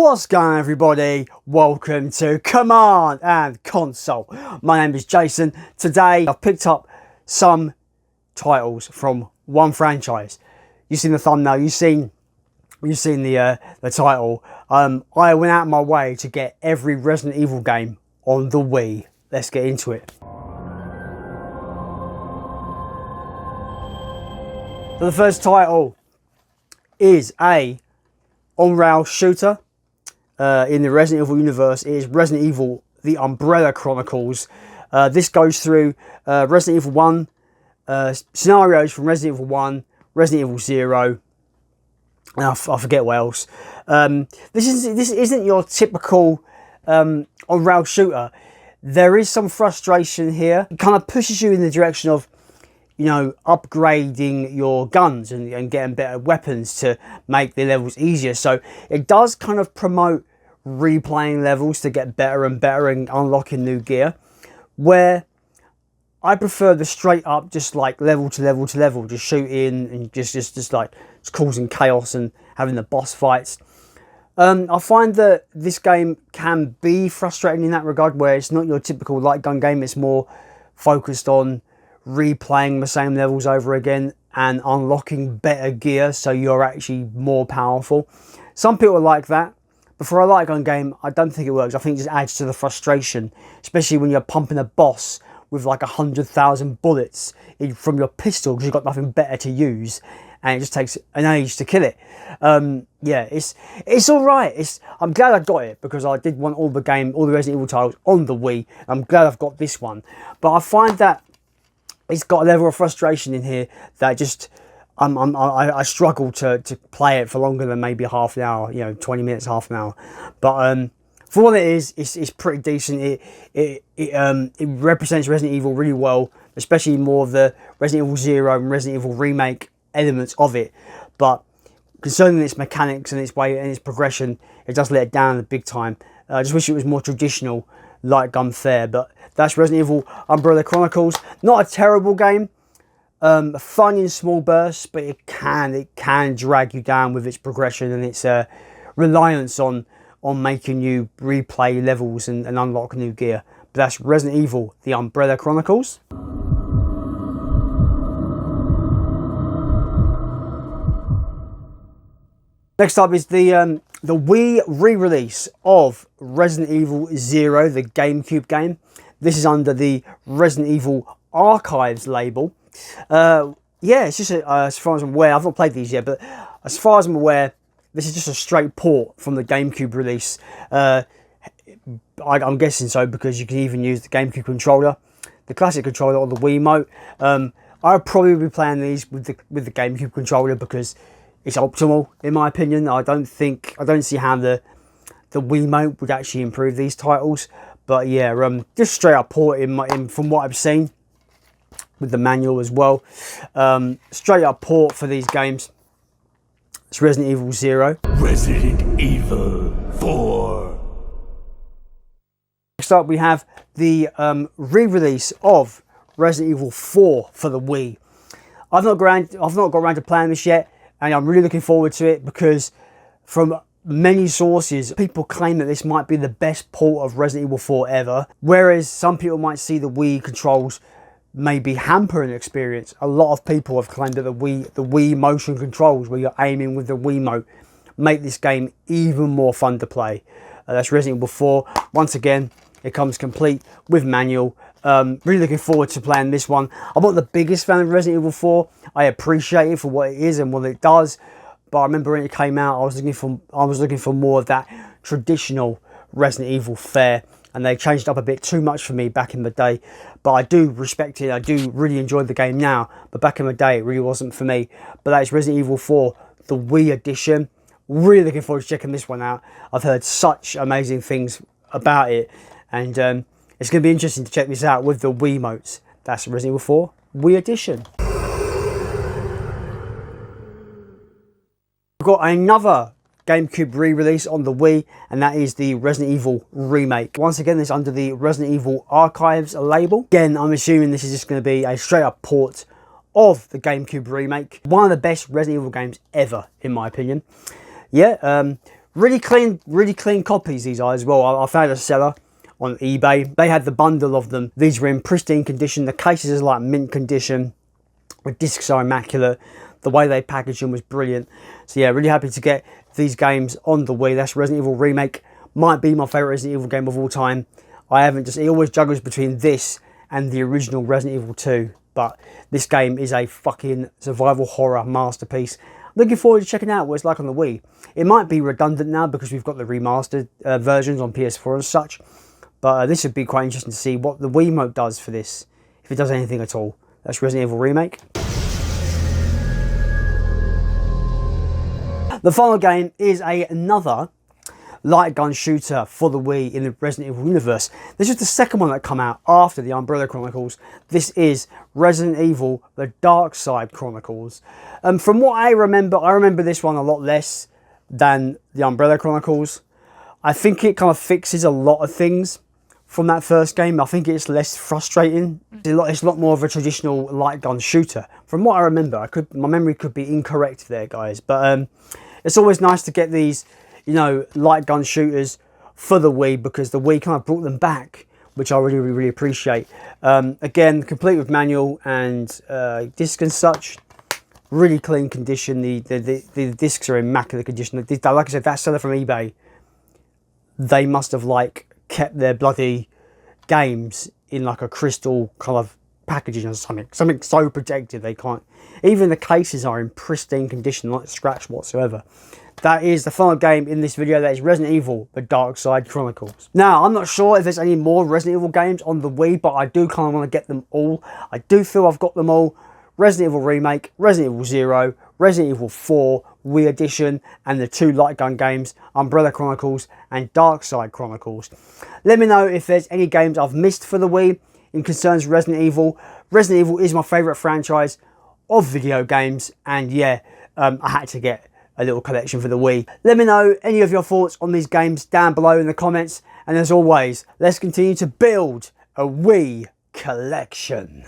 What's going on, everybody? Welcome to Command and Console. My name is Jason. Today I've picked up some titles from one franchise. You've seen the thumbnail, you've seen the title. I went out of my way to get every Resident Evil game on the Wii. Let's get into it. So the first title is a on-rail shooter in the Resident Evil universe. It is Resident Evil: The Umbrella Chronicles. This goes through Resident Evil 1 scenarios from Resident Evil 1, Resident Evil 0, and I forget what else. This isn't your typical on-rail shooter. There is some frustration here. It kind of pushes you in the direction of, you know, upgrading your guns and getting better weapons to make the levels easier. So it does kind of promote replaying levels to get better and better and unlocking new gear, where I prefer the straight up, just like level to level to level, just shooting and just like just causing chaos and having the boss fights. I find that this game can be frustrating in that regard, where it's not your typical light gun game. It's more focused on replaying the same levels over again and unlocking better gear so you're actually more powerful. Some people like that, but for a light gun game, I don't think it works. I think it just adds to the frustration, especially when you're pumping a boss with like 100,000 bullets from your pistol because you've got nothing better to use, and it just takes an age to kill it. Yeah, it's all right. I'm glad I got it because I did want all the Resident Evil titles on the Wii. I'm glad I've got this one, but I find that it's got a level of frustration in here that just I struggle to play it for longer than maybe half an hour, you know, 20 minutes, half an hour. But for what it is, it's pretty decent. It represents Resident Evil really well, especially more of the Resident Evil 0 and Resident Evil Remake elements of it. But concerning its mechanics and its way and its progression, it does let it down the big time. I just wish it was more traditional light gun fare, but that's Resident Evil Umbrella Chronicles. Not a terrible game, fun in small bursts, but it can drag you down with its progression and its reliance on making you replay levels and unlock new gear. But that's Resident Evil: The Umbrella Chronicles. Next up is the Wii re-release of Resident Evil 0, the GameCube game. This is under the Resident Evil Archives label. Yeah, it's just as far as I'm aware, I've not played these yet, but as far as I'm aware, this is just a straight port from the GameCube release. I'm guessing so because you can even use the GameCube controller, the classic controller, or the Wiimote. I'll probably be playing these with the GameCube controller because it's optimal, in my opinion. I don't see how the Wiimote would actually improve these titles. But yeah, just straight up port from what I've seen with the manual as well. Straight up port for these games. It's Resident Evil 0. Resident Evil 4. Next up, we have the re-release of Resident Evil 4 for the Wii. I've not got around to playing this yet, and I'm really looking forward to it because from many sources, people claim that this might be the best port of Resident Evil 4 ever, whereas some people might see the Wii controls maybe hamper an experience. A lot of people have claimed that the Wii motion controls, where you're aiming with the Wiimote, make this game even more fun to play. That's Resident Evil 4. Once again, it comes complete with manual. Really looking forward to playing this one. I'm not the biggest fan of Resident Evil 4. I appreciate it for what it is and what it does, but I remember when it came out, I was looking for more of that traditional Resident Evil fare, and they changed it up a bit too much for me back in the day. But I do respect it. I do really enjoy the game now, but back in the day, it really wasn't for me. But that is Resident Evil 4, the Wii edition. Really looking forward to checking this one out. I've heard such amazing things about it, and it's going to be interesting to check this out with the Wiimotes. That's Resident Evil 4 Wii edition. We've got another GameCube re-release on the Wii, and that is the Resident Evil Remake. Once again, this is under the Resident Evil Archives label. Again, I'm assuming this is just going to be a straight up port of the GameCube remake. One of the best Resident Evil games ever, in my opinion. Yeah, Really clean copies, these are as well. I found a seller on eBay. They had the bundle of them. These were in pristine condition. The cases is like mint condition. The discs are immaculate. The way they packaged them was brilliant. So yeah, really happy to get these games on the Wii. That's Resident Evil Remake. Might be my favourite Resident Evil game of all time. It always juggles between this and the original Resident Evil 2. But this game is a fucking survival horror masterpiece. Looking forward to checking out what it's like on the Wii. It might be redundant now because we've got the remastered versions on PS4 and such. But this would be quite interesting to see what the Wii Wiimote does for this. If it does anything at all. That's Resident Evil Remake. The final game is another light gun shooter for the Wii in the Resident Evil universe. This is the second one that come out after the Umbrella Chronicles. This is Resident Evil: The Dark Side Chronicles. From what I remember this one a lot less than the Umbrella Chronicles. I think it kind of fixes a lot of things from that first game. I think it's less frustrating. It's a lot more of a traditional light gun shooter. From what I remember, my memory could be incorrect there, guys. But it's always nice to get these, you know, light gun shooters for the Wii, because the Wii kind of brought them back, which I really appreciate. Again, complete with manual and disc and such. Really clean condition. The discs are in immaculate condition. Like I said, that seller from eBay, they must have like kept their bloody games in like a crystal kind of packaging or something so protected they can't. Even the cases are in pristine condition, not scratched whatsoever. That is the final game in this video. That is Resident Evil: The Dark Side Chronicles. Now, I'm not sure if there's any more Resident Evil games on the Wii, but I do kind of want to get them all. I do feel I've got them all. Resident Evil Remake, Resident Evil 0, Resident Evil 4 Wii Edition, and the 2 light gun games, Umbrella Chronicles and Dark Side Chronicles. Let me know if there's any games I've missed for the Wii in concerns Resident Evil. Resident Evil is my favourite franchise of video games, and yeah, I had to get a little collection for the Wii. Let me know any of your thoughts on these games down below in the comments, and as always, let's continue to build a Wii collection.